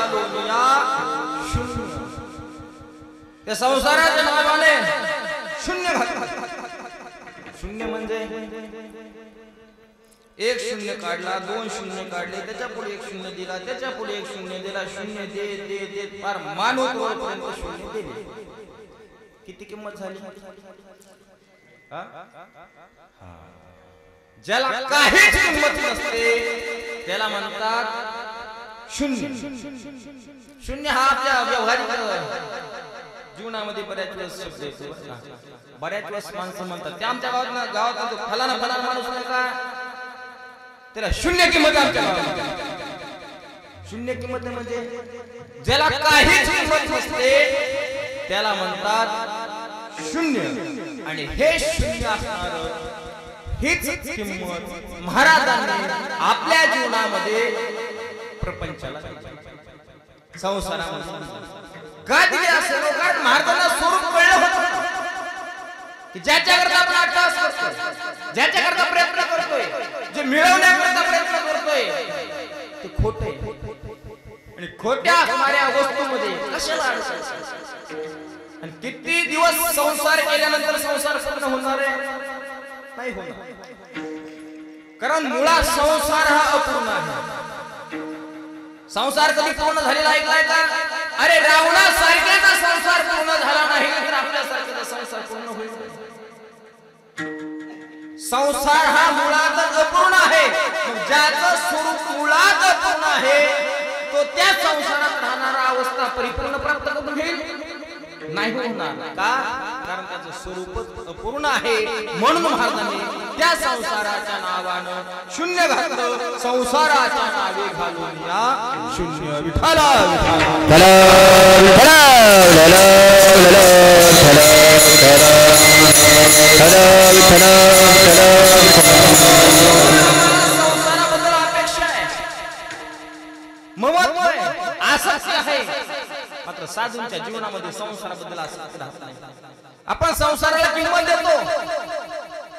घालून या शून्य त्या संसाराच्या नावाने शून्य घातलं। शून्य म्हणजे एक शून्य काढला, दोन शून्य काढले, त्याच्या पुढे एक शून्य दिला, त्याच्या पुढे एक शून्य दिला, शून्य दे दे दे फार मानवत्वापर्यंत शून्य दिले। किती किंमत झाली? ज्याला काहीच किंमत नसते त्याला म्हणतात शून्य। शून्य हा आपल्या व्यावहारिक जीवनामध्ये बऱ्याच वेळेस शब्द येतो। बऱ्याच वेळेस माणसं म्हणतात ते आमच्या गावात फलाना फलाना माणूस नाही का त्याला शून्य किंमत आमच्या गावात। शून्य किंमत म्हणजे ज्याला काहीच किंमत नसते त्याला म्हणतात शून्य। आणि हे शून्य असणार हीच किंमत महाराजांनी आपल्या जीवनामध्ये प्रपंचाला संसारामध्ये का दिली असेल? कारण महाराजांना स्वरूप कळलं होतं की ज्याच्याकरता आपण अट्टाहास करतोय, ज्याच्याकरता प्रयत्न करतोय, जे मिळवण्याकरता प्रयत्न करतोय ते खोटे आणि खोट्या असणाऱ्या वस्तूमध्ये कशाला अडचण? आणि किती दिवस संसार केल्यानंतर संसार पूर्ण होणार आहे? नाही होणार। कारण मुळात संसार हा अपूर्ण आहे। संसार कधी पूर्ण झालेला आहे का? अरे रावणासारख्याचा संसार पूर्ण झाला नाही तर आपल्यासारख्याचा संसार पूर्ण होईल? संसार हा मुळात अपूर्ण आहे। ज्याचं स्वरूप मुळात अपूर्ण आहे तो त्या संसारात राहणारा अवस्था परिपूर्ण प्राप्त करून घेईल? नाही होणार। का? कारण त्याचं स्वरूपच अपूर्ण आहे। म्हणून महाराजांनी त्या संसाराच्या नावानं शून्य घातलं। संसाराच्या नावे घालून या शून्य। विठ्ठला संसाराबद्दल अपेक्षा आहे, ममत्व आहे, आसक्ती आहे, मात्र साधूंच्या जीवनामध्ये संसाराबद्दल आसक्ती राहत नाही। आपण संसाराला किंमत देतो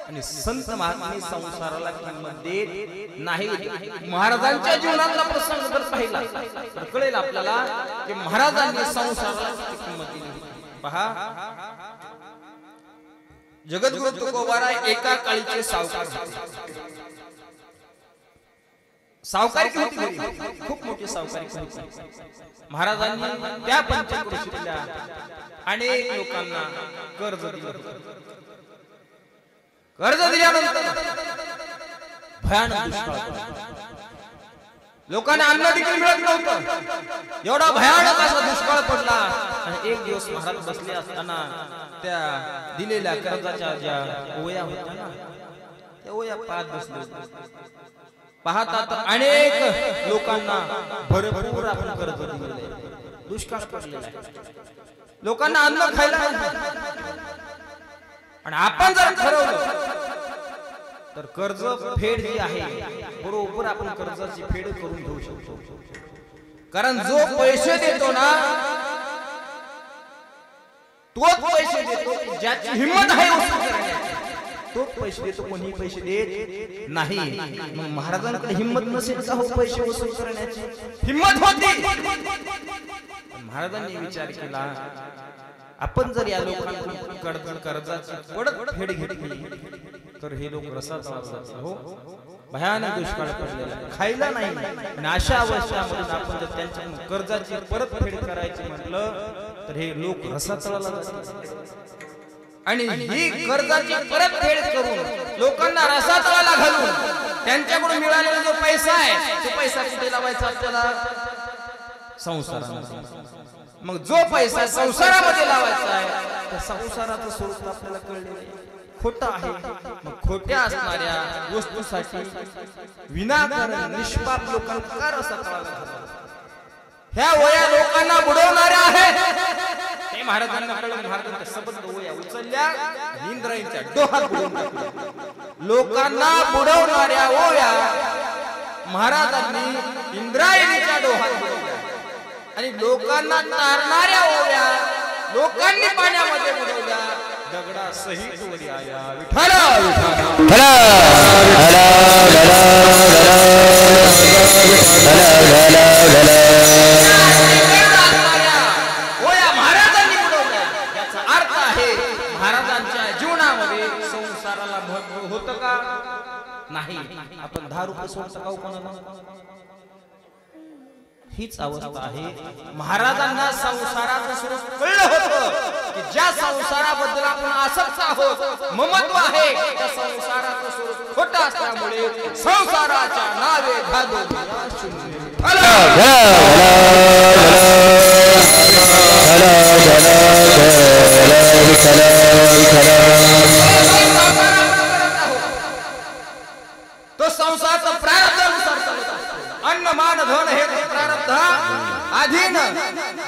आणि संत महात्मे संसाराला किंमत देत नाही। महाराजांच्या जीवनातला प्रसंग जर पाहिला तर कळेल आपल्याला की महाराजांनी संसाराला किती किंमत दिली। पहा, जगद्गुरु तुकोबाराय एका काळीचे सावकार होते। सावकारी होती, खूप मोठी सावकारी होती। महाराजांनी त्या पंचक्रोशीतल्या अनेक लोकांना कर्ज दिलं। कर्ज दिल्यानंतर भयानक दुष्काळ पडला। लोकांना अन्न देखील मिळत नव्हतं। एवढा भयानक असा दुष्काळ पडला आणि एक दिवस महाराज बसले असताना त्या दिलेल्या कर्जाच्या ज्या ओया होत्या ना त्या ओया पाहत बसले। पाहतात अनेक लोकांना भरपूर आपण कर्ज दिलेले, दुष्काळ पडलेला आहे, लोकांना अन्न खायला आणि आपण जर ठरवलं तर कर्ज फेड जी आहे बरोबर आपण कर्जाची फेड करून घेऊ शकतो। कारण जो पैसे देतो ना तोच पैसे देतो ज्याची हिम्मत आहे वसूल करण्याची, तोच पैसे देतो, कोणी पैसे देत नाही। मग महाराजांकडे हिम्मत नसेल का हो पैसे वसूल करण्याची? हिम्मत होती। महाराजांनी विचार केला आपण जर या लोकांकडून कर्जाची परत फेड घेतली तर हे लोक रसात हो, भयानक दुष्काळ पडलेला आहे, खायला नाही आणि अशा अवस्थेमध्ये आपण जर त्यांच्याकडून कर्जाची परतफेड करायची म्हटलं तर हे लोक रसातळाला जातात। आणि ही कर्जाची परतफेड करून लोकांना रसातळाला घालून त्यांच्याकडून मिळालेला जो पैसा आहे तो पैसा कुठे लावायचा? आपल्याला संसारामध्ये। मग जो पैसा संसारामध्ये लावायचा आहे त्या संसाराचं स्वरूप आपल्याला कळलेलं आहे, खोटा आहे। मग खोट्या असणाऱ्या वस्तूसाठी विनाकारण निष्पाप लोकांना का रसातळाला घालतात? ह्या वया लोकांना बुडवणाऱ्या आहेत। हे महाराजांना कळलं। महाराजांच्या सबंध वया उचलल्या, इंद्रायणीच्या डोहात बुडवून टाकल्या। लोकांना बुडवणाऱ्या वया महाराजांनी इंद्रायणीच्या डोहात बुडवल्या आणि लोकांना तारणाऱ्या ओव्या लोकांनी पाण्यामध्ये बुडवल्या। दगडा सहित वरी आया विठ्ठला विठ्ठला। कोणाला? हीच अवस्था आहे. महाराजांना संसाराचं स्वरूप कळलं होतं की ज्या संसाराबद्दल आपण आसक्त आहोत, ममत्व आहे, त्या संसाराचं स्वरूप खोटं असल्यामुळे संसाराच्या नावे घालू तो संसाराचा प्रारब्धानुसार चालत असतो. अन्न मान धन हे प्रारब्ध अधीन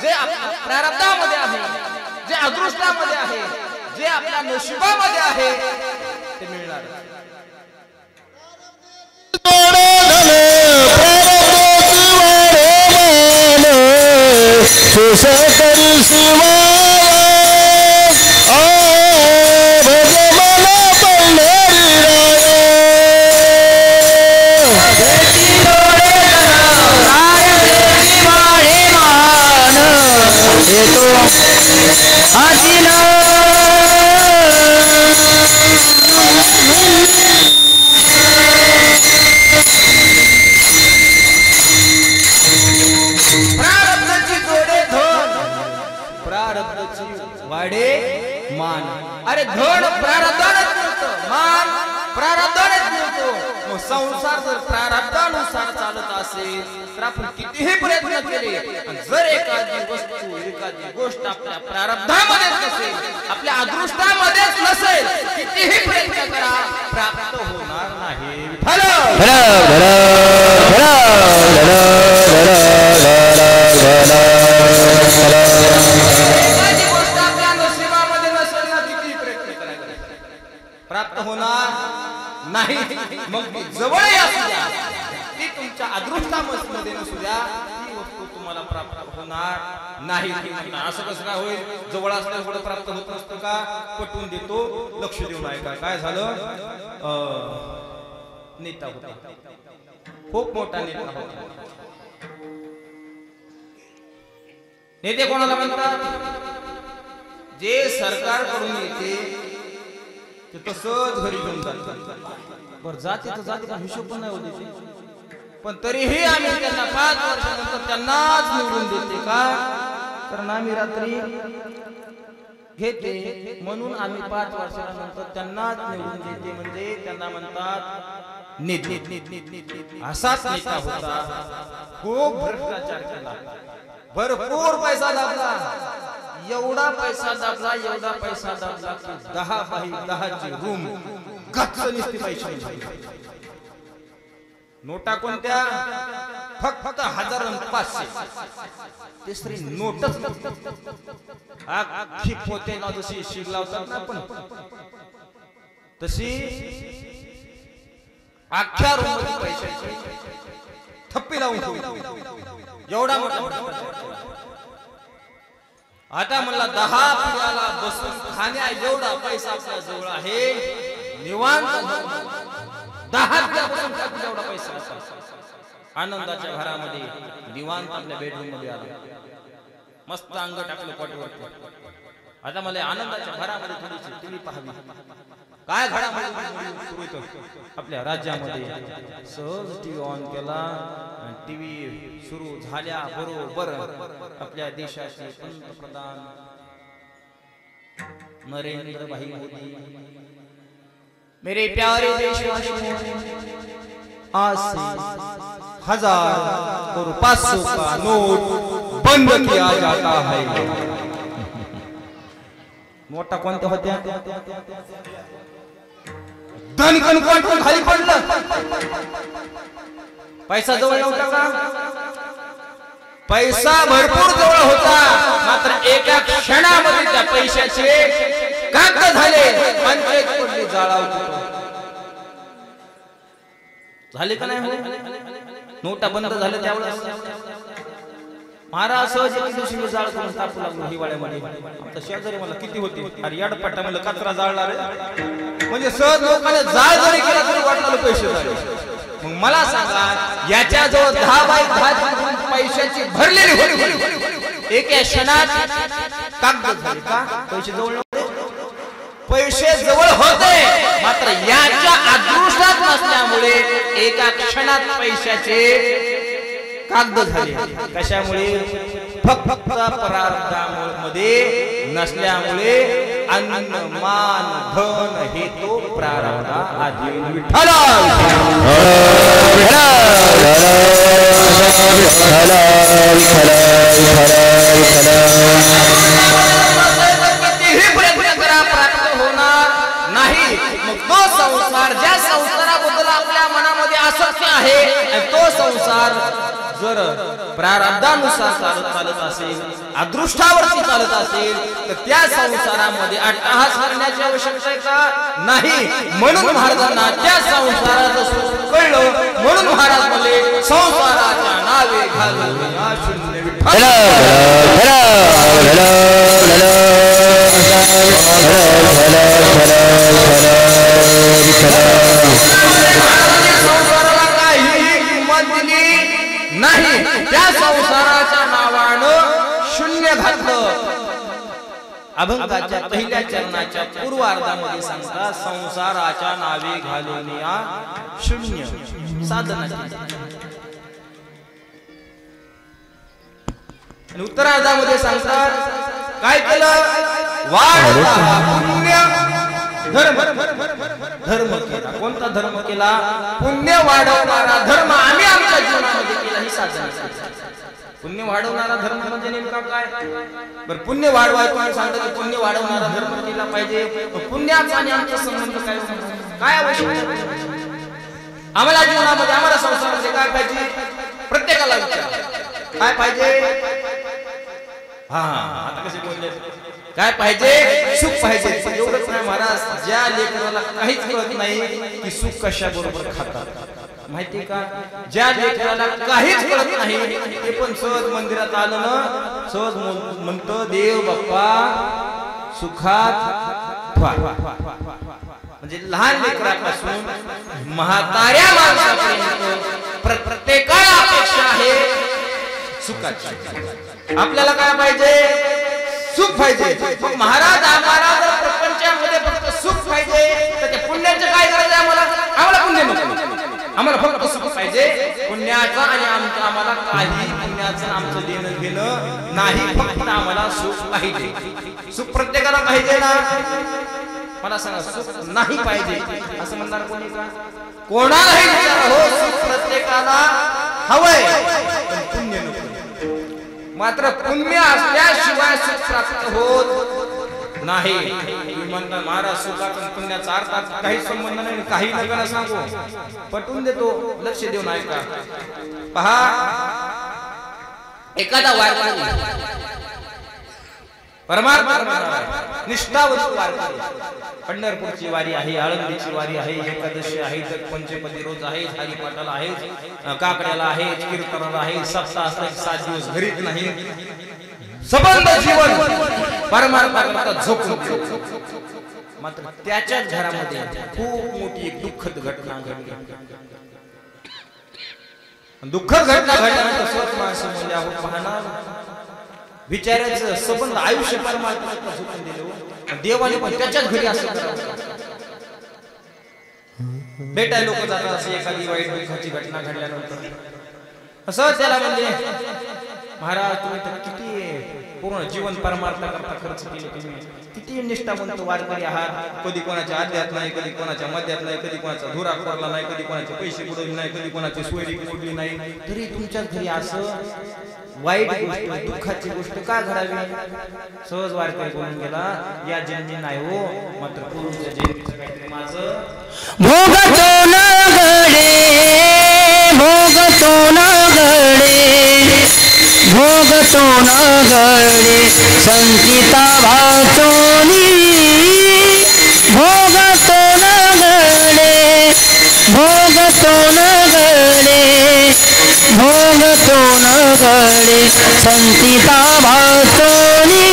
जे आपल्या प्रारब्धामध्ये आहे, जे अदृष्टामध्ये आहे, जे आपल्या नशिबामध्ये आहे ते मिळणार. वाडे मान. अरे धन प्रारब्धानेच मिळतो, मान प्रारब्धानेच मिळतो. मग संसार जर प्रारब्धानुसार चालत असेल तर आपण कितीही प्रयत्न केले, जर एखादी वस्तू एखादी गोष्ट आपल्या प्रारब्धामध्येच नसेल, आपल्या अदृष्टामध्येच नसेल, कितीही प्रयत्न करा प्राप्त होणार नाही. प्राप्त होणार नाही. मग जवळ असू द्या, ती तुमच्या अदृष्टामध्ये नसू द्या, ती वस्तू तुम्हाला प्राप्त होणार नाही. असं कसं काय होईल? जवळ असल्यामुळे प्राप्त होत नसतं का? पटवून देतो, लक्ष देऊन ऐका. काय झालं? नेता होता, खूप मोठा नेता होता. नेते कोणाला म्हणतात? जे सरकारकडून येते ते तसंच घरी घेऊन जातात. बरं जाते तर जाते, पण हिशोब पण नाही होते. पण तरीही आम्ही त्यांना 5 वर्षानंतर त्यांनाच निवडून देते. का? कारण आम्ही रात्री घेते म्हणून आम्ही 5 वर्षानंतर त्यांनाच निवडून देते. म्हणजे त्यांना म्हणतात नेते. असाच नेता होता, खूप भ्रष्टाचार केला, भरपूर पैसा दाबला, एवढा पैसा दाबला, एवढा पैसा दाबला की 10 बाय 10ची रूम गच्च निसती पैसे. नोटा कोणत्या? फक्त 1000 आणि 500. तिसरी नोटच ठीक होते ना, जशी शील लावतात ना आपण तशी अख्ख्या रूम मध्ये पैशाची थप्पी लावून एवढा मोठा. आता मला 10 पिढ्याला बसून खाण्या एवढा पैसा आपल्या जवळ आहे, निवांत 10 पिढ्या बसून एवढा पैसा आनंदाच्या घरामध्ये निवांत आपल्या बेडरूम मध्ये आला, मस्त अंग टाकलं पटवर. आता मला आनंदाच्या घरामध्ये थोडीशी टीव्ही पाहावी. काय घडामोडी सुरू होतं आपल्या राज्यामध्ये? सहज टीव्ही ऑन केला, टीव्ही सुरू झाल्या बरोबर आपल्या देशाचे पंतप्रधान नरेंद्र भाई मोदी, मेरे प्यारे देशवासियों, आज से 1000 और 500 का नोट बंद किया जाता है. नोटा कोणत्या होत्या? धन कणकण खाली पडलं, पैसा जवळ नव्हता का? पैसा भरपूर जवळ होता, मात्र एका क्षणामध्ये त्या पैशाचे कागद झाले, पंचायत पडली, जाळावली. झाले का नाही? नोटा बंद झाले त्यावेळेस महाराज सहज एक दिवशी मी जाळ करून टाकू लागलो हिवाळ्यामध्ये. आता शेजारी मला किती होती, अरे याडपट्टा मला कचरा जाळला रे. म्हणजे सहज लोकांनी जाळ जरी केला तरी वाटलं पैसे झाले. मग मला सांगा, याच्याजवळ 10 बाय 10 पैशाची भरलेली होती, एका क्षणात कागद झाले का? पैसे जवळ नव्हते, पैसे जवळ होते, मात्र याच्या अदृष्टात नसल्यामुळे एका क्षणात पैशाचे कागद झाले. कशामुळे? फक्त प्रारब्धामध्ये नसल्यामुळे अन्न मान धन हे तो प्रारब्धा आधी विठ्ठल कितीही प्रयत्न करा प्राप्त होणार नाही. मग तो संसार, ज्या संसाराबद्दल आपल्या मनामध्ये आसक्ती आहे, तो संसार जर प्रारब्धानुसार चालत असेल, अदृष्टावरती चालत असेल, तर त्या संसारामध्ये अट्टहास करण्याची आवश्यकता आहे का? नाही. म्हणून महाराजांना त्या संसाराचं सुख कळलं. म्हणून महाराज बोलले, संसाराच्या नावे घालून शून्य विठ्ठल. संसाराला काहीही किंमत दिली नाही, त्या संसाराच्या नावानं शून्य घातलं. अभंगाच्या पहिल्या चरणाच्या पूर्वार्धामध्ये सांगता, संसाराच्या नावे घालून या शून्य साधना. आणि उत्तरार्धामध्ये सांगतात काय केलं? पुण्य धर्म. धर्म केला. कोणता धर्म केला? पुण्य वाढवणारा धर्म आम्ही आमच्या जीवनामध्ये केला. ही साधना. पुण्य वाढवणारा धर्म म्हणजे नेमका काय? बरं, पुण्य वाढवाय तुम्ही सांगता की पुण्य वाढवणारा धर्म केला पाहिजे. पुण्याचा आणि आमचा संबंध काय? काय आवश्यक आम्हाला जीवनामध्ये, आम्हाला संसारामध्ये काय पाहिजे? प्रत्येकाला विचार काय पाहिजे? आता कसे बोलले? काय पाहिजे? सुख पाहिजे. एवढंच नाही महाराज, ज्या लेकराला काहीच कळत नाही की सुख कशा बरोबर खातात माहिती का? ज्या लेकराला काहीच कळत नाही ते पण सहज मंदिरात आलं ना, सहज म्हणतो देव बाप्पा सुखात ठेवा. म्हणजे लहान लेकरापासून म्हाताऱ्या माणसापर्यंत प्रत्येकाला अपेक्षा आहे सुखाची. आपल्याला काय पाहिजे? सुख पाहिजे. मग महाराज आम्हाला जर प्रपंचामध्ये फक्त सुख पाहिजे तर त्या पुण्याचं काय करायचं? आम्हाला पुण्य नको, आम्हाला फक्त सुख पाहिजे. पुण्याचं आणि आम्हाला काही पुण्याचं आमचं देणं घेणं नाही, फक्त आम्हाला सुख पाहिजे. सुख प्रत्येकाला पाहिजे ना? मला सांगा, सुख नाही पाहिजे असं म्हणणार कोणी का? कोणालाही विचारा, हो सुख प्रत्येकाला हवंय पण पुण्य नको. मात्र पुण्य असल्याशिवाय सुख प्राप्त होत नाही. म्हणता महाराज सुखाचा पुण्याचा अर्थात काही संबंध नाही, काही नका सांगू, पटवून देतो, लक्ष देऊन ऐका. पहा, एखादा वारकरी परमात्मा निष्ठावंत वारकरी, पंढरपूरची वारी आहे, आळंदीची वारी आहे, एकादशी आहे, पंचपदी रोज आहे, हरिपाठाला आहे, काकड्याला आहे, कीर्तनाला आहे, सप्ताह असतात, 7 दिवस घरीच नाही, सबंध जीवन परमात्मा झोपून. मात्र त्याच्याच घरामध्ये खूप मोठी एक दुःखद घटना घडली. दुःखद घटना घडल्यानंतर स्वतः माणसं म्हणजे आपण पाहणार विचारायचं संबंध आयुष्य परमात्मा झोपून दिलं. देवाने पण त्याच्याच घरी असं भेटाय लोक जातात. अशी एखादी वाईट दुःखाची घटना घडल्यानंतर असं त्याला म्हणजे महाराज तुम्ही तर किती पूर्ण जीवन परमार्था करता खर्च केले, तुम्ही किती निष्ठावंत वारकरी आहात. कधी कोणाच्या आद्यात नाही, कधी कोणाच्या मध्यात नाही, कधी कोणाचा धुरा खोरला नाही, कधी कोणाचे पैसे बुडवले नाही, कधी कोणाची सोयरी बुडली नाही, तरी तुमच्याच घरी असं वाईट गोष्ट, दुःखाची गोष्ट का घडावी? सहज वारकरी बोलून गेला, या जन्मी नाही हो, मात्र पूर्वीच्या जन्मीचं काहीतरी माझं भोगतो न गडे, भोगतो न गडे, भोगतो न गडे, संचिता भाचोनी, भोगतो न गडे, भोगतो न गडे, भोगतो न गडे, संचिता भाचोनी,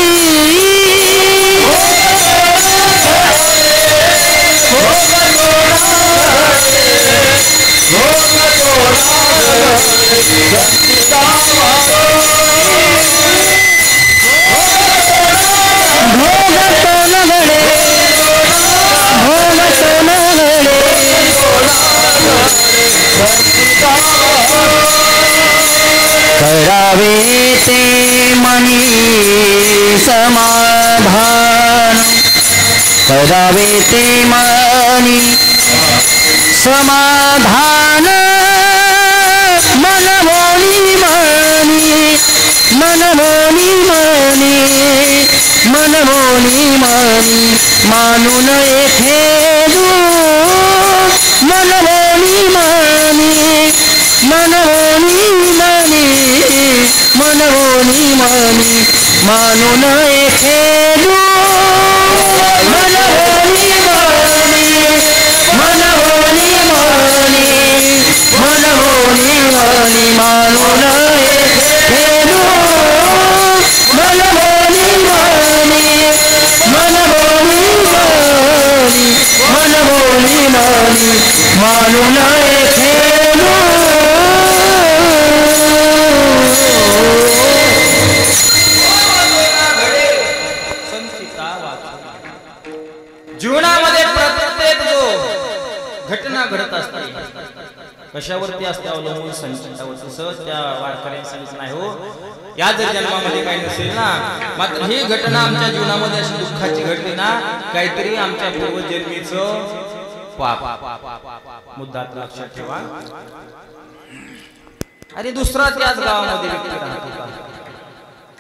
भोगतो न गडे, करावे ते मनी समाधान करावे ते मनी समाधान मनमोनी मनी मनमोनी मनी मनमोनी मनी मानून खेदू मनमोनी मनी मनमोनी मनी मनमोनी मनी मानून खेदू मनमोनी मनी मनमोनी मनी मनमोनी मनी मानून खेदू मनमोनी मनी मनमोनी मनी मनमोनी मनी मानून खेदू जीवनामध्ये प्रत्येक जो घटना घडत असते कशावरती असते अवलंबून संचितावरती सहज त्या वारकऱ्यांसाठी नाही हो या जर जन्मामध्ये काही नसेल ना मात्र ही घटना आमच्या जीवनामध्ये अशी दुःखाची घडली ना काहीतरी आमच्या पूर्वजन्मीचं पाप मुद्दा लक्षात ठेवा. अरे दुसरा त्याच गावामध्ये व्यक्ती राहत होता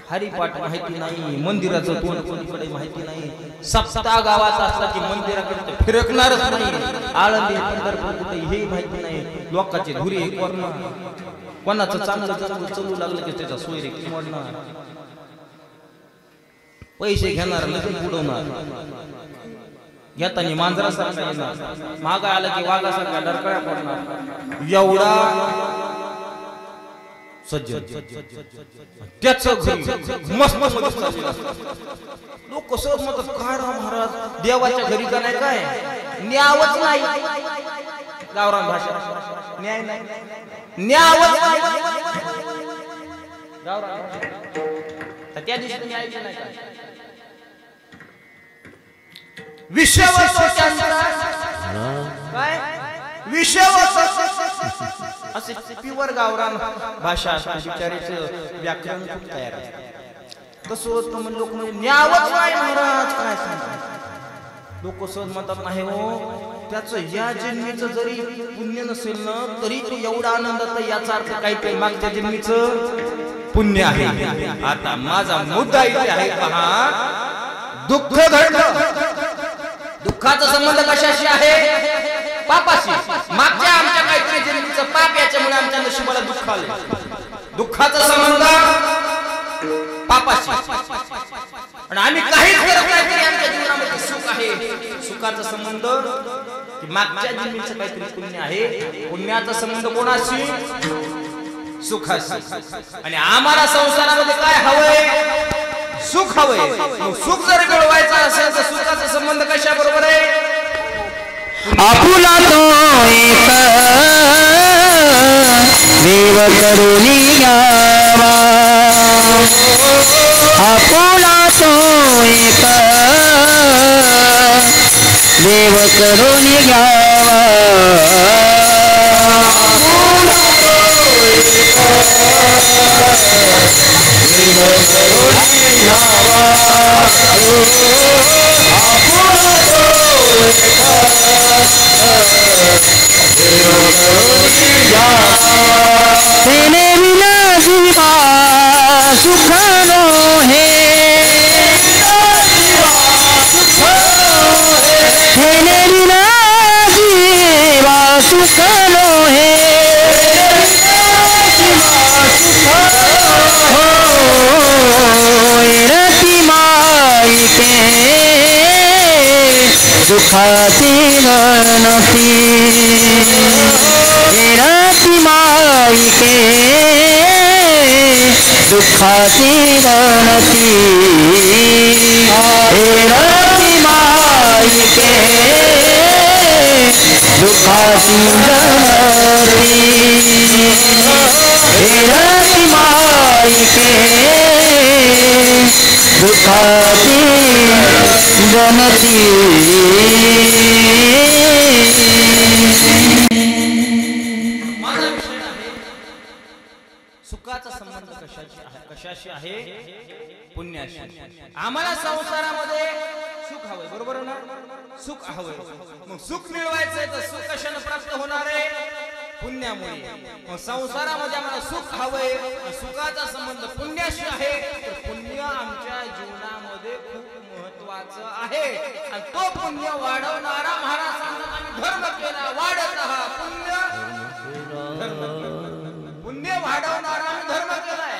हरिपाठ माहिती नाही मंदिराचं तोंड कोणीकडे माहिती नाही सप्ताह गावात असला की मंदिराकडे फिरकणारच नाही आळंदी पंढरपूर कुठे हे माहिती नाही लोकांचे धुरी कोणाचं चांगलं चालू लागलं की त्याचा सोयरे मोडणार पैसे घेणार लगेच बुडवणार घेताना मांजरासारखा येणार मागा आला की वाघासारखा डरकळ्या पडणार एवढा सज्जन त्याच मस्त लोक कसं म्हणतात काय राम महाराज देवाच्या घरी का नाही काय न्यावच नाही गावरान भाषा न्याय नाही न्यावच नाही गावरान तर त्या दिवशी न्याय नाही काय विषयावर काय विषयावर असे प्युअर गावरान भाषा विचारायचं व्याकरण खूप तयार आहे तसं होतं म्हणजे लोक म्हणजे न्यावच नाही महाराज काय सांगतात लोक सहज म्हणतात नाही हो त्याचं या जन्मीचं जरी पुण्य नसेल ना तरी तो एवढा आनंदात याचा अर्थ काहीतरी मागच्या जन्मीचं पुण्य आहे. आता माझा मुद्दा इथे आहे पहा दुःख घडलं दुःखाचा संबंध कशाशी आहे पापाशी मागच्या आमच्या काहीतरी जन्मीचं पाप याच्यामुळे आमच्या नशिबाला दुःख आले दुःखाचा संबंध पापाशी आणि आम्ही काहीच करत नाही तरी आमच्या जीवनामध्ये सुख आहे सुखाचा संबंध की मागच्या जन्मीचं काहीतरी पुण्य आहे पुण्याचा संबंध कोणाशी सुखाशी आणि आम्हाला संसारामध्ये काय हवंय सुख हवंय सुख जर मिळवायचं असेल तर सुखाचा संबंध कशा बरोबर आहे आपुला तो एक देव करुणी घ्यावा आपुला तो एक देव करुणी घ्यावा तेने बिना जीवा सुख नो है तेने बिना जीवा सुख नो है रति माई के दुखाती गणती रति माई के दुखाती गणती रति माई के दुखाती गणती रति माई के दुखाती गणती सुखाचा संबंध कशाशी आहे? पुण्याशी. आम्हाला संसारामध्ये सुख हवंय, बरोबर ना? सुख हवंय. मग सुख मिळवायचंय तर सुख कशाने प्राप्त होणार आहे? पुण्यामुळे. मग संसारामध्ये आम्हाला सुख हवंय, सुखाचा संबंध पुण्याशी आहे, तर पुण्य आमच्या जीवनामध्ये खूप महत्वाचं आहे. आणि तो पुण्य वाढवणारा महाराज सांगतात आम्ही धर्म केला, वाढत हा पुण्य पुण्य वाढवणारा आम्ही धर्म केलाय.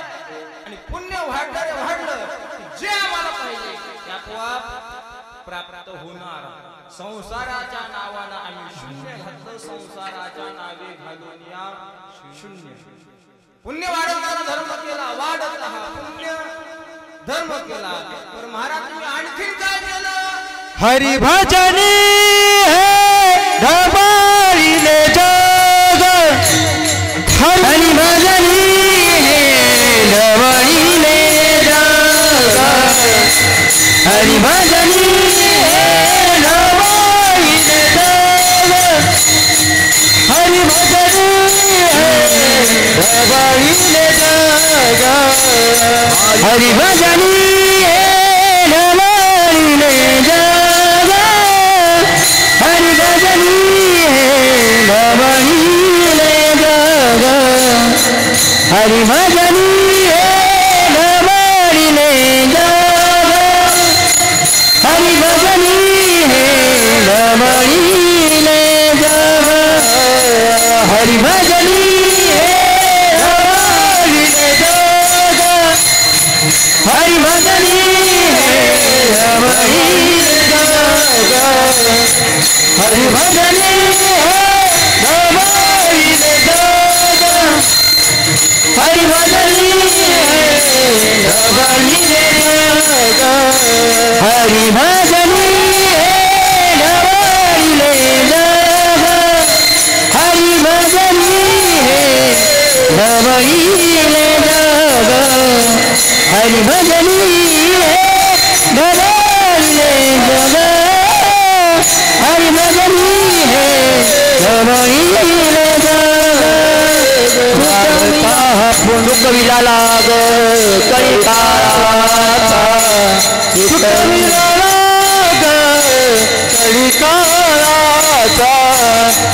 आणि पुण्य वाढलं जे आम्हाला पाहिजे ते आपोआप प्राप्त होणार. संसाराच्या नावानं आम्ही शून्य घातलं, संसाराच्या नावे घालून या शून्य. पुण्य वाढवणारा धर्म केला, वाढत हा पुण्य धर्म केला. तर महाराज तुम्ही आणखी काय केलं? हरि भजनी ढबाळीले जग, हरि भजनी ढबाळीले जग, हरि भजनी ढबाळीले जग, हरि भजनी ढबाळीले जग, हरि भजनी ढबाळीले जग, हरि भजनी ढबाळीले जग, हरि भजनी ढबाळीले जग, हरि भजनी ढबाळीले जग, हरि भजनी ढबाळीले जग, हरि भजनी ढबाळीले जग, हरि भजनी ढबाळीले जग, हरि भजनी ढबाळीले जग, हरि भजनी ढबाळीले जग, हरि भजनी ढबाळीले जग, हरि भजनी ढबाळीले जग, हरि भजनी ढबाळीले जग. पुंडुक विलाग कलिकाळाचा, सुख विलाग कलिकाळाचा,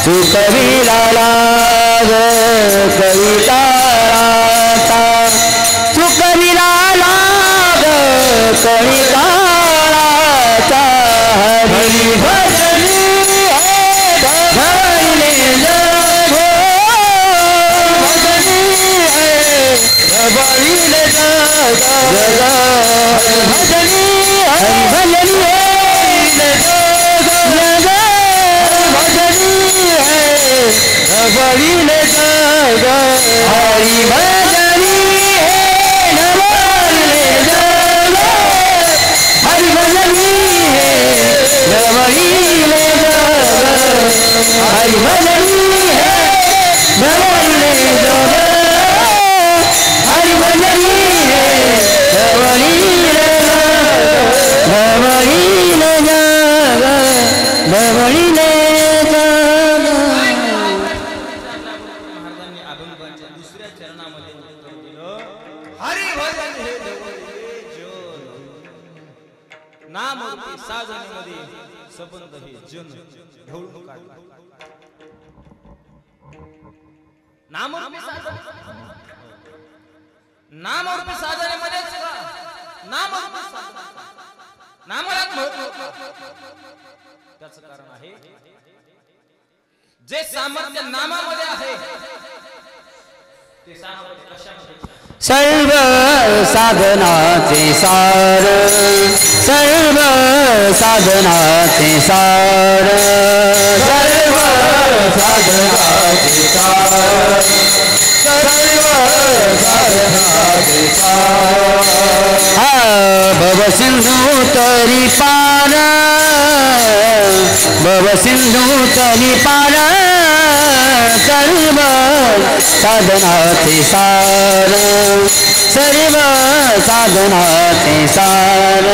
सुख विलाग कलिकाळाचा, सुख विलाग कलिकाळाचा, हरि भजनी ढबाळीले जग, ढबाळीले जग, हरि भजनी ढबाळीले जग, भजनी ढबाळीले जग, हरि भजनी ढबाळीले जग, हरि भजनी ढबाळीले जग, हरि भजनी ढबाळीले जग, हरि भजनी ढबाळीले जग, ढबाळीले जग, ढबाळीले जग. महाराजांनी अभंगाच्या दुसऱ्या चरणामध्ये उत्तर दिलं, हरी भजन हे ढवळीले जन, नाम रूपी साधनेमध्ये संबंध हे जन ढवळून काढला. नामरूपी साधन, नामरूपी साधनेमध्येच का? नामरूपी साधन, नामालाच महत्व. त्याचं कारण आहे जे सामर्थ्य नामामध्ये आहे ते सामर्थ्य कशामध्ये? सर्व साधनाचे सार, सर्व साधनाचे सार, सर्व साधनाचे सार, सर्व साधनाचे सार. भव सिंधू तरी पार, भव सिंधू तरी पार, सर्व साधनाचे सार, सर्व साधनाचे सार.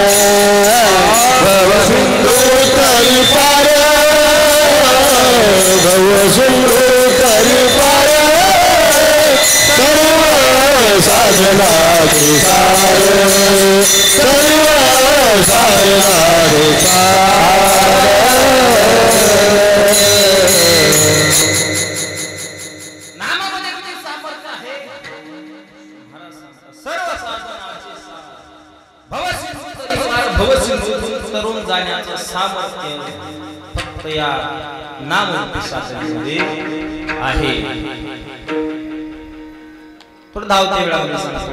भव सिंधू तरी पार, भव सिंधू तरी पार, सर्व साधनाचे सार सर्व साधनाचे सार नामामध्ये किती सामर्थ्य आहे सर्व साधनाचे सार भवसिंधूतून तरुण जाण्याचे सामर्थ्य फक्त या नामरूपी साधनेमध्ये आहे. थोडं धावते वेळामध्ये सांगतो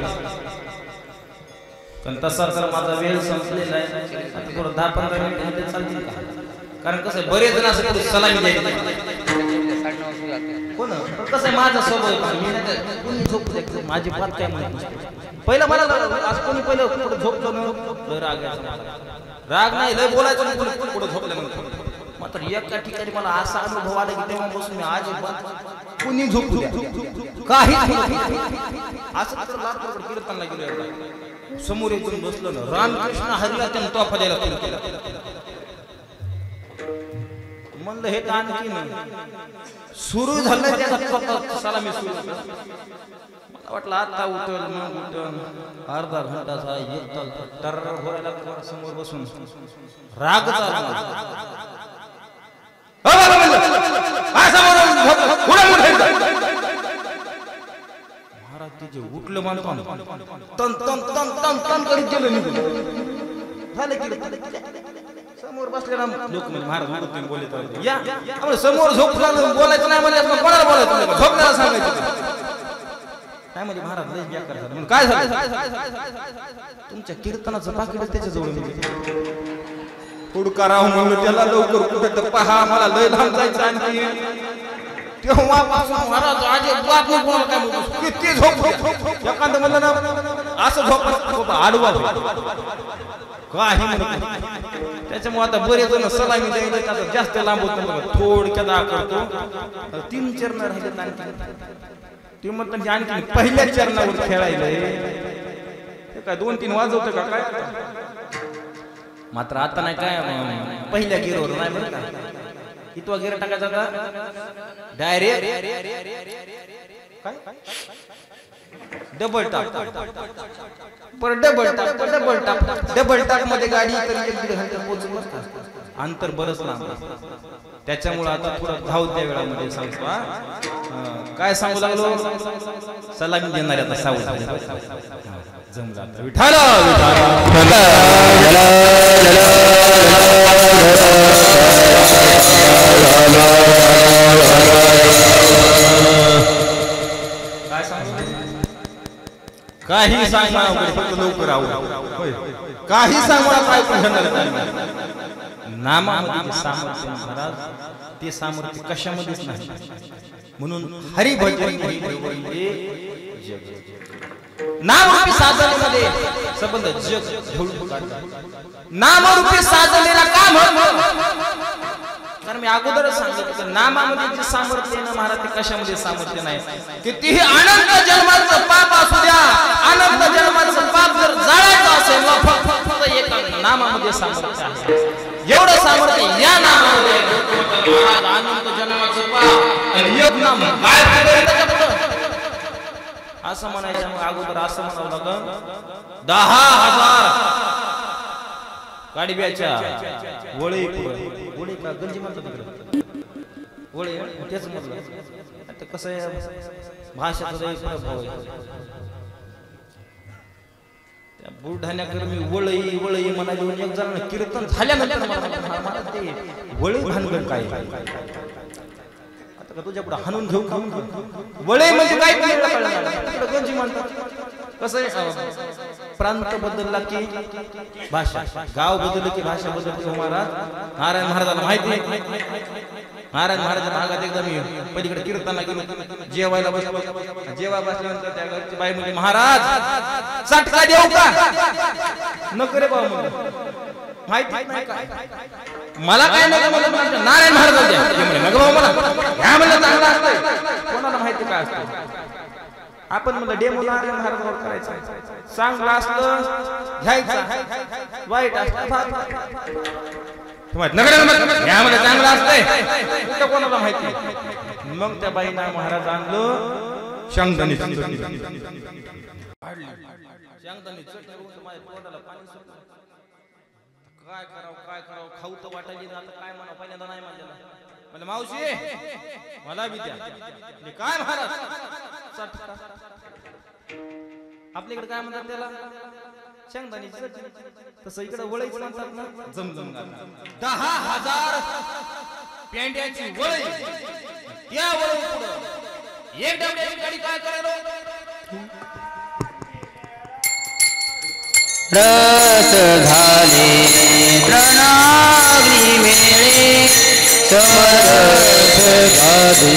पण तसा तर माझा वेळ संपलेला आहे. आता थोडं 10-15 मिनिटांमध्ये चालतील का? कारण कसं बरेच जण असं सलामी द्यायची कोण कसं आहे माझा स्वभाव मी नाही कोणी झोपू द्यायचं माझी बात काय म्हणत पहिलं मला आज कोणी पहिलं पुढे झोपलं ना राग राग नाही लय बोलायचं नाही पुढे झोपलं म्हणून मात्र एका ठिकाणी मला असा अनुभव आला की तेव्हापासून मी आज कोणी झोपू द्या काही असं तर लाखोड कीर्तनला गेलो समोर येऊन बसलो ना रामकृष्ण हरीला त्यानं तोफा द्यायला सुरू केला. म्हणलं हे तर आणखी सुरू झालं त्याचा सलामी सुरू मला वाटलं आता उठल मग उठल अर्धा घंटाचा एक तास टर व्हायला समोर बसून राग महाराज तिचे उठलं मानतो तन तन तन तन तन करीत गेलं निघून झालं की समोर बसलेला लोक म्हणजे महाराज उठून बोलत या समोर झोपला बोलायचं नाही म्हणजे कोणाला बोलायचं झोपण्याला सांगायचं काय म्हणजे महाराज लय बेकार झालं म्हणून काय झालं तुमच्या कीर्तनाचं पाकिट त्याच्या जवळ हुडकाराव म्हणलं त्याला लवकर कुठे पहा मला लय लांब जायचं आणखी तेव्हा महाराज आजे बाप कोणाला काय बोलतो किती झोप एखादं म्हणलं ना असं झोप आडवा काही म्हणत त्याच्यामुळे आता बरेच जण सलामी द्यायला जास्त लांब होत थोडक्यात करतो 3 चरण राहिले आणखी ते म्हणतात आणखी पहिल्या चरणावर खेळायला काय 2-3 वाजवतं का काय मात्र आता नाही काय पहिल्या गिरवर नाही बरं का कितवा गिर टाकायचा का डायरेक्ट काय डबल टाप पर डबल टाप मध्ये गाडी तरी 1-1.5 घंटा पोहोचून अंतर बरंच लांब त्याच्यामुळे आता थोडं धावत्या वेळामध्ये सांगतो काय सांगू लागलो सलामी देणार आता सावध जमला विठाला काही सांगणार फक्त लवकर काही सांगणार काय पण नामामध्ये सामर्थ्य महाराज ते सामर्थ्य कशामध्येच नाही म्हणून हरिभजन नामरूपी साधनेमध्ये संबंध जग नामरूपी साधनेला का म्हणतो कारण मी अगोदरच सांगितलं नामामध्ये जे सामर्थ्य आहे ना महाराज ते कशामध्ये सामर्थ्य नाही कितीही अनंत जन्माचं पाप असू द्या अनंत जन्माचं पाप जर जाळायचं असेल फक्त एका नामामध्ये सामर्थ्य आहे एवढं सामर्थ्य या नामामध्ये अनंत जन्माचं पाप आणि एक नाम काय असं म्हणायचं मग अगोदर असं म्हणावं लागलं 10,000 गाडीब्याच्या वळी वळी का गंजी म्हणतात तिकडे वळी तेच म्हटलं आता कसं आहे भाषेचा भाव आहे त्या बुलढाण्याकडे मी वळी वळी म्हणाली एक जण कीर्तन झाल्यानंतर मला ते वळी भानगड काय आता तुझ्या पुढे हाणून घेऊ खाऊन वळे म्हणजे काय गंजी म्हणतात कसं आहे प्रांत बदलला की भाषा गाव बदललं की भाषा बदलते महाराज नारायण महाराजांना माहिती नारायण महाराजांच्या भागात एकदा मी पलीकडे कीर्तनाला गेलो जेवायला बसलो जेवा बसल्यानंतर त्या घरची बाई म्हणजे महाराज चटका देऊ का नको रे बाबा माहिती नाही काय मला काय नको नारायण महाराज नको बाबा मला ह्या म्हणलं चांगला असतंय कोणाला माहिती काय असतं आपण म्हणलं डेमो नारायण महाराजांवर करायचं चांगलं असलं घ्यायचं वाईट असलं ह्यामध्ये चांगलं असतंय कोणाला माहिती मग त्या बाईंना महाराज आणलं शंकरनी शेंगदाणे चटणी होऊन माझ्या तोंडाला पाणी सुटलं. काय करावं खाऊ तर वाटायची ना, आता काय म्हणा. पहिल्यांदा नाही म्हणलं मावशी मला बी द्या. काय महाराज आपल्याकडे काय म्हणतात त्याला, शेंगदाणे चटणी. तसं इकडे वळीच म्हणतात ना, जमजम. 10,000 पेंड्याची वळी, त्या वळी पुढं एक डबड्याची गाडी काय करायला. रस झाले प्रणाग्नी मेळे समरस गादे,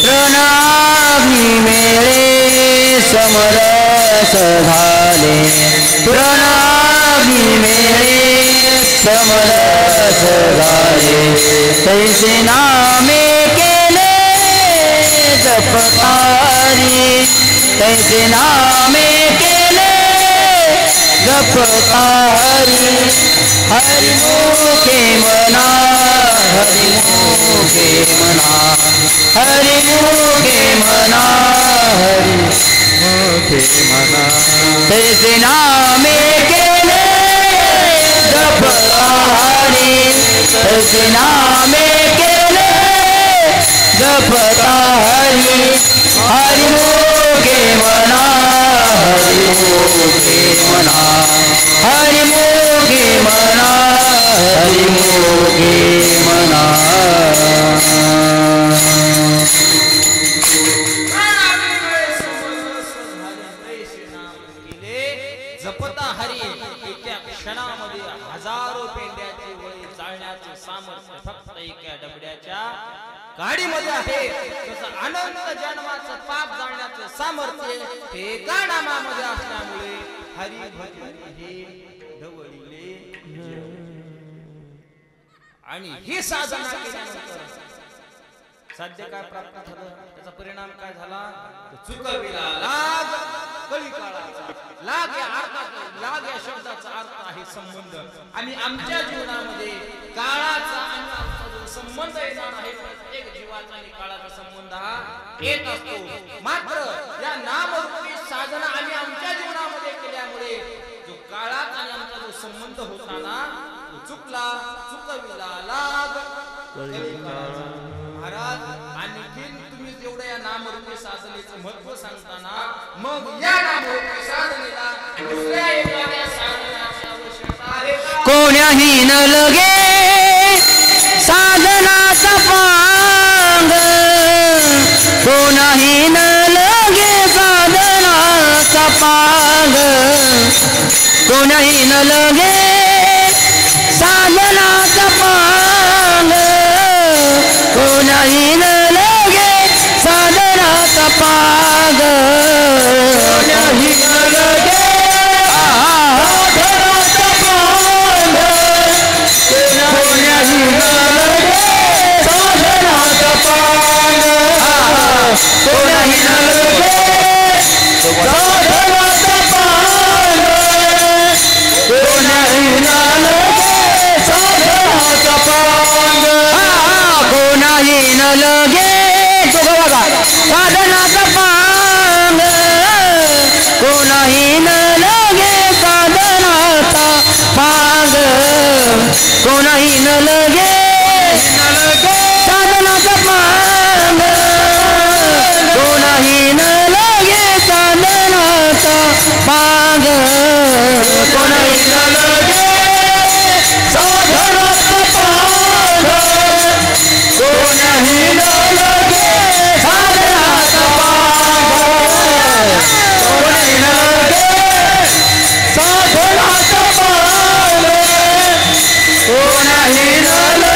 प्रणाग्नी मेळे समरस झाले, प्रणाग्नी मेळे समरस झाले. तैसे नामे केले जपतारी, तैसे नामे केले जपतारी. हरिमुखे मना, हरिमुखे मना, हरिमुखे मना, हरिमुखे मना. तैसे नामे केले जपतारी, तैसे नामे केले जपतारी. हरिमुखे मना, हरिमुखे मना, हरिमुखे मना, हरिमुखे मना. जपता हरी, एका क्षणामध्ये हजारो पेंड्याची वळी जाळण्याचे सामर्थ्य फक्त एका डबड्याच्या गाडीमध्ये आहे. तसं अनंत जन्माचं पाप जाळण्याचं सामर्थ्य हे एका नामामध्ये असल्यामुळे हरी भजन हे ढवळीले. आणि ही साधना केल्यानंतर साध्य काय प्राप्त झालं, त्याचा परिणाम काय झाला. चुकविला लाग कळी काळाचा. लाग या अर्थात, लाग या शब्दाचा अर्थ आहे संबंध. आणि आमच्या जीवनामध्ये काळाचा आणि आमचा जो संबंध येणार आहे, प्रत्येक जीवाचा आणि काळाचा संबंध हा येत असतो. मात्र या नामरूपी साधना आम्ही आमच्या जीवनामध्ये केल्यामुळे जो काळात आणि आमचा जो संबंध होता ना, तो चुकविला लाग कळी काळाचा. महाराज आणखीन तुम्ही जेवढं या नामरूपी साधनेचं महत्व सांगताना, मग या नामरूपी साधनेला दुसऱ्या एखाद्या साधनाची आवश्यकता आहे का. कोण्याही न लगे साधनाचा पांग, कोणाही न लगे साधनाचा पांग, कोणाही न लगे साधनाचा पांग, कोणाही न लगे साधनाचा पांग, कोणाही न लगे साधनाचा पांग, कोणाही न लगे साधनाचा पांग, कोणाही न लगे साधनाचा पांग, कोणाही न लगे साधनाचा पांग, कोणाही न लगे साधनाचा पांग, कोणाही न लगे साधनाचा पांग, कोणाही न लगे साधनाचा पांग, कोणाही न लगे साधनाचा पांग, कोणाही न लगे साधनाचा पांग, कोणाही न लगे साधनाचा पांग, कोणाही न लगे साधनाचा पांग, कोणाही न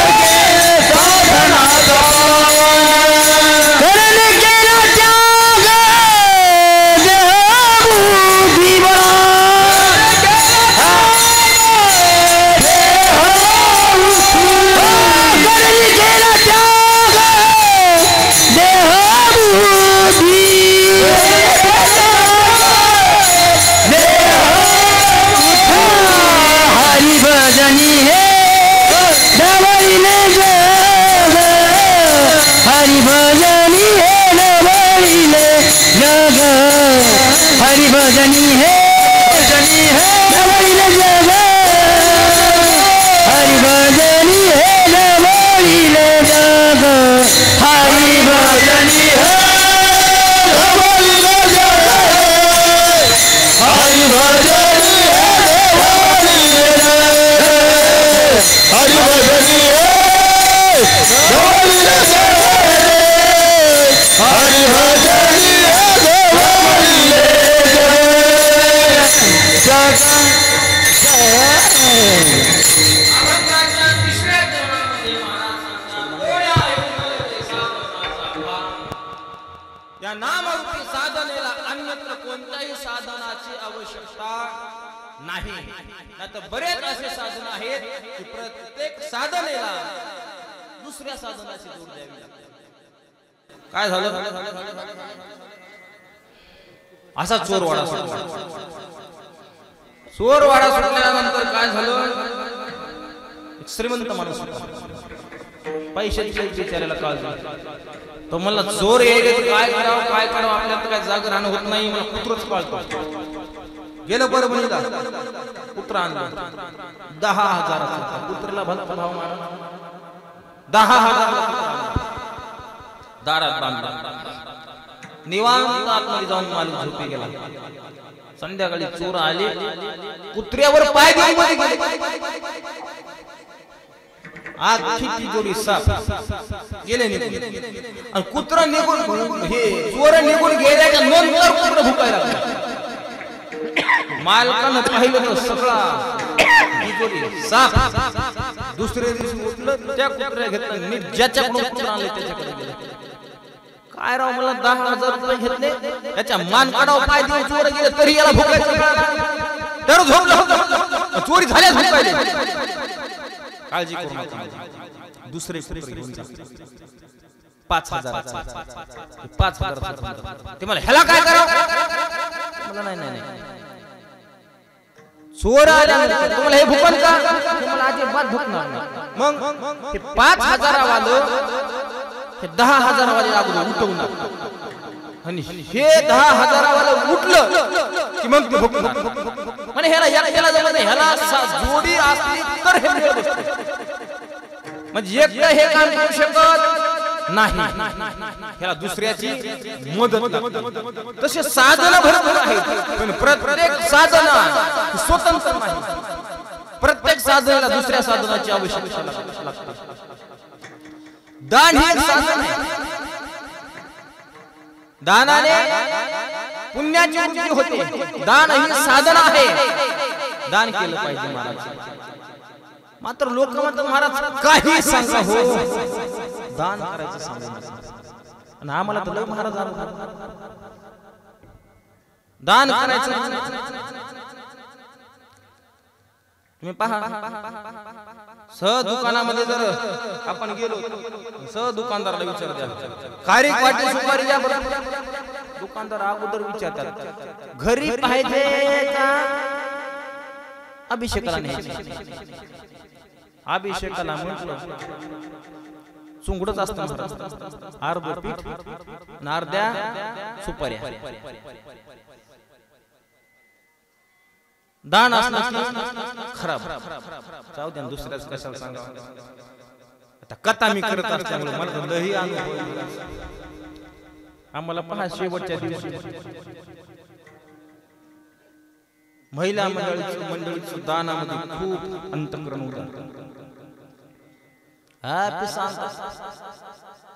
भजनी है नवैल जग हरि भजनी है नवैल जग हरि भजनी है नवैल जग हरि भजनी है नवैल जग हरि भजनी है नवैल जग हरि भजनी है या नामरूपी साधनेला अन्यत्र कोणत्याही साधनाची आवश्यकता नाही. नाहीतर बरेच असे साधन आहेत की प्रत्येक साधनेला दुसऱ्या साधनाची जोड द्यावी लागते. काय झालं असा चोरवाडा सुटल्यानंतर काय झालं एक श्रीमंत माणूस पैशाची विचारायला काळजी तो म्हणला चोर येईल काय करावं आपल्याला काय जाग राहणं होत नाही मला कुत्रच पाळतो. गेलं परभणीला कुत्रा आणलं 10,000 कुत्र्याला भलता भाव मारा 10,000 दारात बांधला निवांत आतमध्ये जाऊन मालक झोपी गेला. संध्याकाळी चोर आले कुत्र्यावर पाय देऊन मध्ये गेले. आखी तिजोरी साफ गेले निघून आणि कुत्रा निघून हे चोर निघून गेल्याच्या नंतर कुत्रा भुकायला लागला. मालकानं पाहिलं तर सगळा तिजोरी साफ. दुसऱ्या दिवशी उठलं त्या कुत्र्या घेतलं नीट ज्याच्याकडून कुत्रा आणले त्याच्याकडे गेलं. काय राव मला 10,000 रुपये घेतले याच्या मान काढाव पाय देऊन चोर गेले तरी याला भुकायचं तर झोपलं चोरी झाल्याच भुकायले. काळजी करू नका दुसरे घेऊन जा 5,000 ते मला ह्याला काय करावं मला नाही चोर आल्यानंतर तुम्हाला हे भुकन का तुम्हाला अजिबात भुकणार नाही. मग हे 5,000 वालं हे 10,000 वाले लागून उठवणार आणि हे 10,000 वाला उठलं की मग ते भुकणार. म्हणजे ह्याला जमत नाही ह्याला जोडी असली तर हे म्हणजे एकटं हे काम करू शकत नाही ह्याला दुसऱ्याची मदत लागते. तसे साधना भरपूर आहेत पण प्रत्येक साधना स्वतंत्र नाही. प्रत्येक साधनाला दुसऱ्या साधनाची आवश्यकता लागते. दान हे साधन आहे. दानाने पुण्याची वृद्धी होते. दान ही साधन आहे. दान केलं पाहिजे महाराज. मात्र लोक म्हणतात महाराज काही सांगा हो दान करायचं सांगा आणि आम्हाला तर लय महाराज दान करायचं. तुम्ही पहा सहज दुकानामध्ये जर आपण गेलो सहज दुकानदाराला विचार द्या खारी वाटी सुपारी द्या बरं. दुकानदार अगोदर विचारतात घरी पाहिजे का अभिषेकाला न्यायचे. अभिषेकाला म्हटलं चुंगडच असतं अर्ध पीठ अर्ध्या सुपाऱ्या दान असलं खराब जाऊ द्या दुसऱ्याच कशाला सांगा. आता कथा मी करत असल्यामुळे मला लही अनुभव आम्हाला पहा शेवटच्या दिवशी महिला मंडळीचं दानामध्ये खूप अंतःकरण होतं.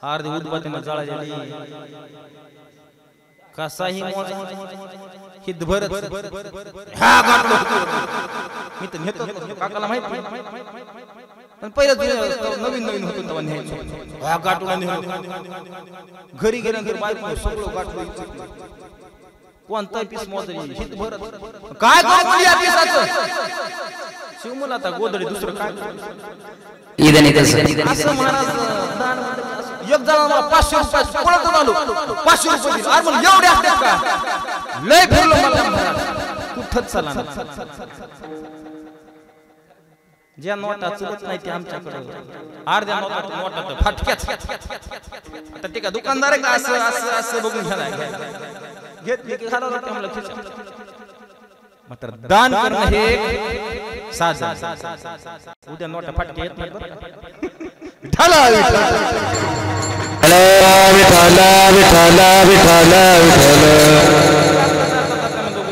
अर्धी उदबत्तीनं जाळा झाली कसाही हितभर मी तर नेतो काकाला माहित पण पहिलं नवीन होतं तेव्हा न्यायचं गाठूला घरी गेल्यानंतर बायको सगळं गाठलं कोणता पीस मोजली हितभर काय शिवमुला आता गोदडी दुसरं काय असं महाराज एक जणांना 500 रुपये पळत आलो 500 रुपये अरे मग एवढे असतात का लय फिरलो मला कुठंच चला ज्या नोटा चलत नाही ते आमच्याकडे अर्ध्या नोटा फाटक्याच आता ते का दुकानदार आहे का असं बघून घ्यायला घेतली की घालावं लागते आम्हाला खिशात. मात्र दान करणं हे एक साधन. उद्या नोटा फाटके येत नाही बरं. विठ्ठला विठ्ठला विठ्ठला विठ्ठला विठ्ठला विठ्ठला.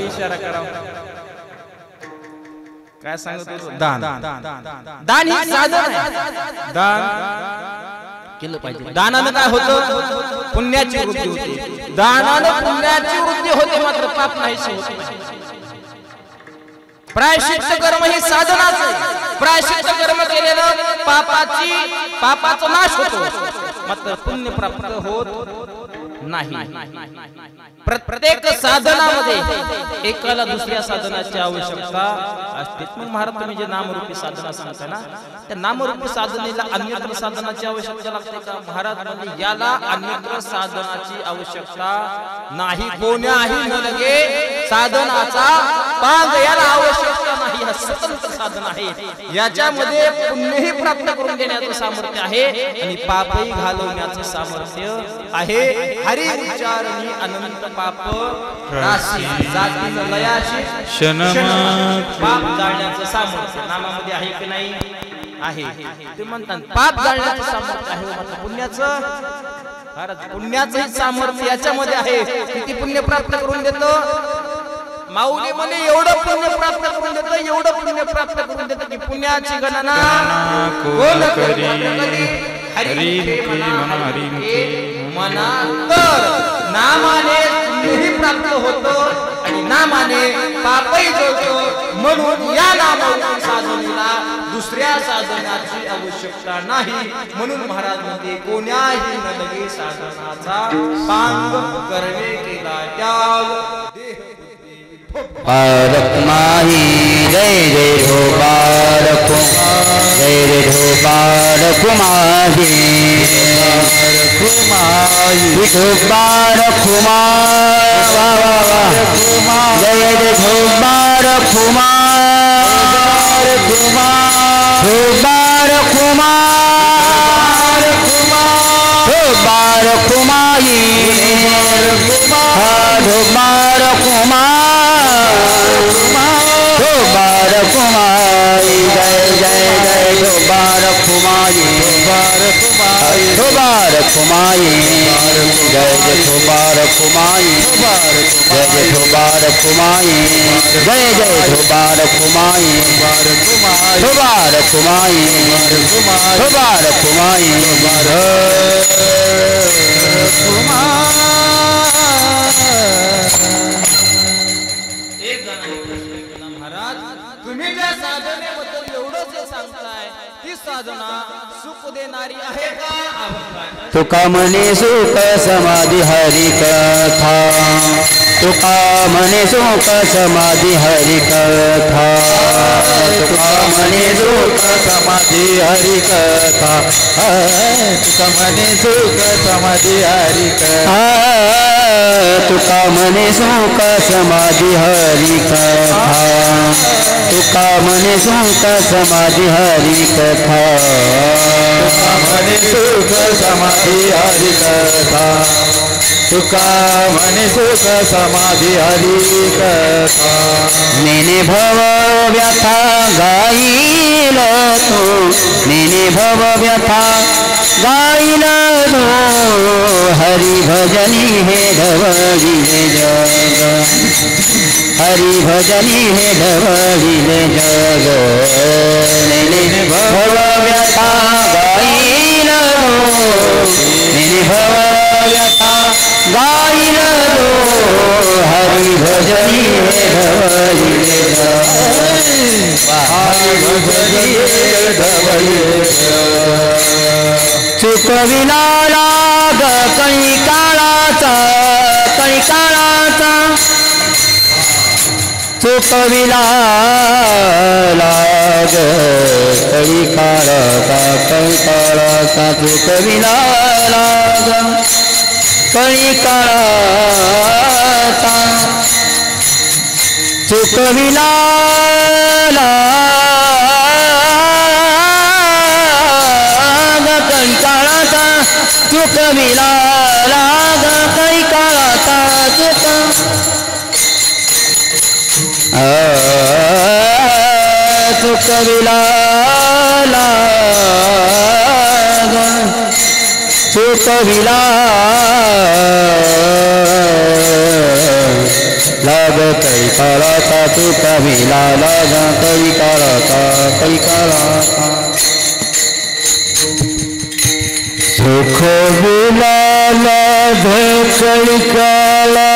इशारा करावा. काय सांगत होतो? दान. दान हे साधन आहे. दान केलं पाहिजे. दानानं काय होतं? पुण्याची वृद्धी होते. दानानं पुण्याची वृद्धी होते, मात्र पाप नाहीशी होते. प्रायश्चित्त कर्म हे साधनाच आहे. प्रायश्चित्त कर्म केलेलं पापाचा नाश होतो, मात्र पुण्य प्राप्त होत नाही. प्रत्येक साधनामध्ये एकाला दुसऱ्या साधनाची आवश्यकता असते. मग महाराज तुम्ही जे नामरूपी साधना सांगता ना, त्या नामरूपी साधनेला अन्यत्र साधनाची आवश्यकता लागते का? महाराज म्हणजे याला अन्यत्र साधनाची आवश्यकता नाही. कोण्याही न लगे साधनाचा पांग याला आवश्यकता नाही. हा स्वतंत्र साधन आहे. याच्यामध्ये पुण्यही प्राप्त करून देण्याचं सामर्थ्य आहे आणि पापही घालवण्याचं सामर्थ्य आहे. हरी उच्चारणी अनंत पाप राशी जाती लयाशी पाप जाळण्याचं सामर्थ्य नामामध्ये आहे की नाही? आहे. ते म्हणतात पाप जाळण्याचं सामर्थ्य आहे. मात्र पुण्याचं सामर्थ्य याच्यामध्ये आहे. किती पुण्य प्राप्त करून देतो माऊली म्हणे, एवढं पुण्य प्राप्त करून देतो, एवढं पुण्य प्राप्त करून देतो की पुण्याची गणना कोण करी. हरी मना तर नामाने पुण्यही प्राप्त होतो आणि नामाने पापही जोडतो. म्हणून या नामावरून साधनेला दुसऱ्या साधनाची आवश्यकता नाही. म्हणून महाराज म्हणते कोण्याही न लगे साधनाचा पांग करणे केला त्याग. बारक माही जय जय हो बारक जय जय हो बारक माही विठो बारक जय जय हो बारक हो बारक बारक माही हो बारक कुमारी जय जय जय हो बारक कुमारी हो बारक कुमारी जय जय हो बारक कुमारी जय जय हो बारक कुमारी जय जय हो बारक कुमारी हो बारक कुमारी हो बारक कुमारी तुम्ही ज्या साधनेबद्दल एवढं जे सांगताय ती साधना सुख देणारी आहे का? तुका म्हणे सुख समाधी हरी कथा तुका म्हणे सुख समाधी हरी कथा तुका म्हणे सुख समाधी हरी कथा तुका म्हणे सुख समाधी हरी कथा तुका म्हणे सुख समाधी हरी कथा तुका म्हणे सुख समाधी हरी कथा तुका म्हणे सुख समाधी हरी कथा तुका म्हणे सुख समाधी हरी कथा नेने भव व्यथा गाईल तू नेने भव व्यथा गाईल तू हरी भजनी हे ढवळीले जग हरी भजनी हे ढवळीले जग नेने भव व्यथा गाईल नेने भव व्यथा गाईल हरी भजनी हे ढवळीले जग हरी भजनी हे ढवळीले चुकविला लाग कळी काळाचा चुकविला लाग कळी काळाचा चुकविला लाग कळी काळाचा चुकविला चुकविला लाग कळी काळाचा सुख विलाला सुख विला लाग कई करता सुख विलाला कई करता कई करता सुख विलाला कई काला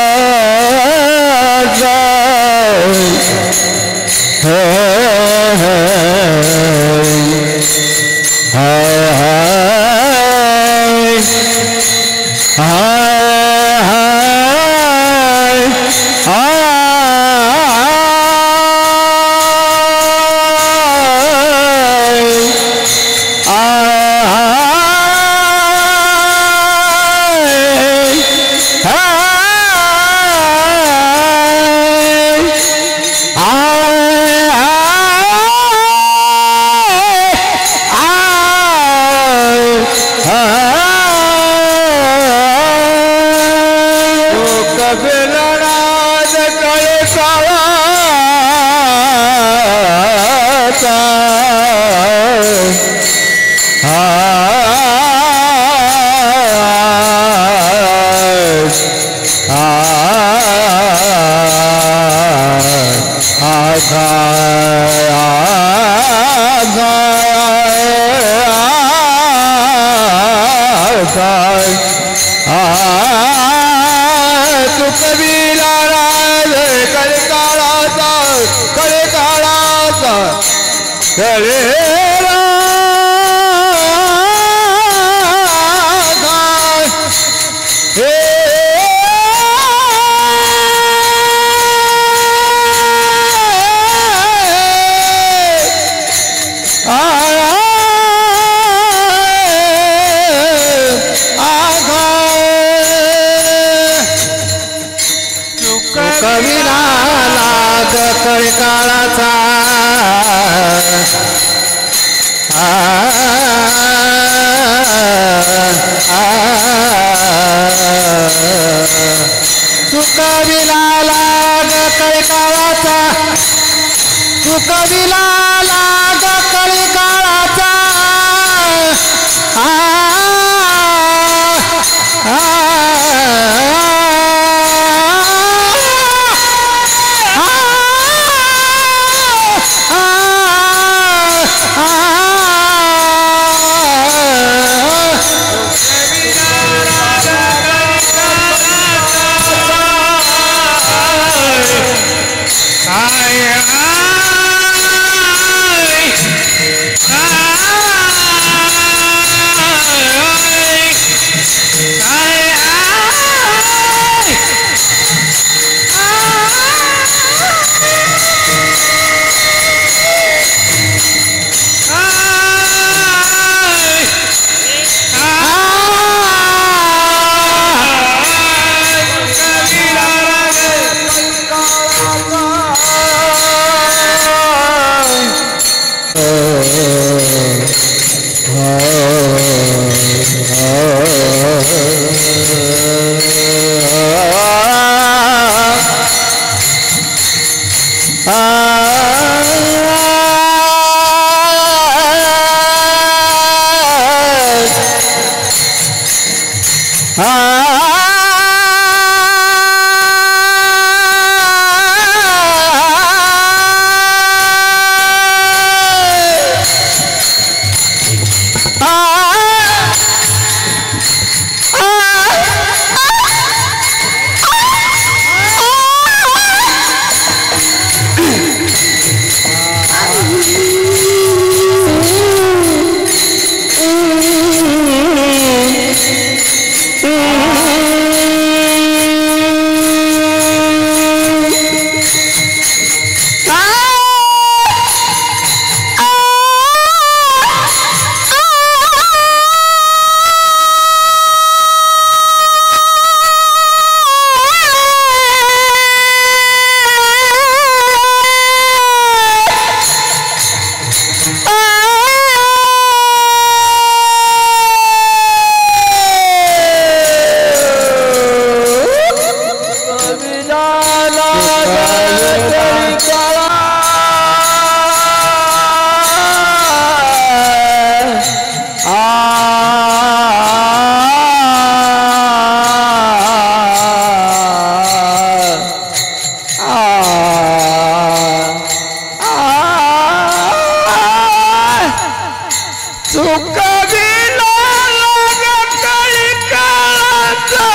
चुकविला कळी काळाचा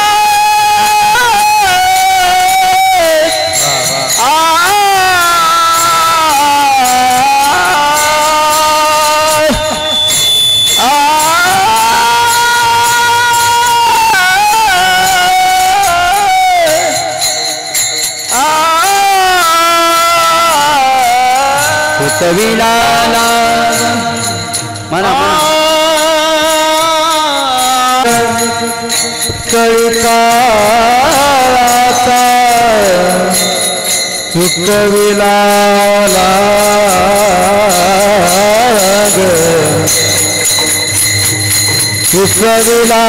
चुकविला मना कळकाळाचा चुकविला चुकविला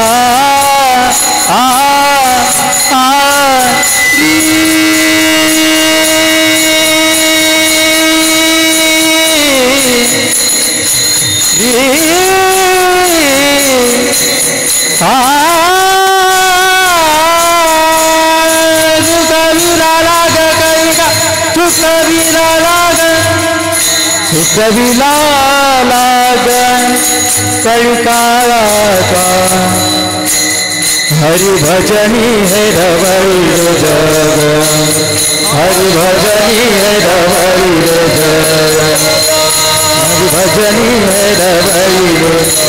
चुकविला कळकाळाचा हरि भजनी है रवैलो जग हरि भजनी है रवैलो जग हरि भजनी है रवैलो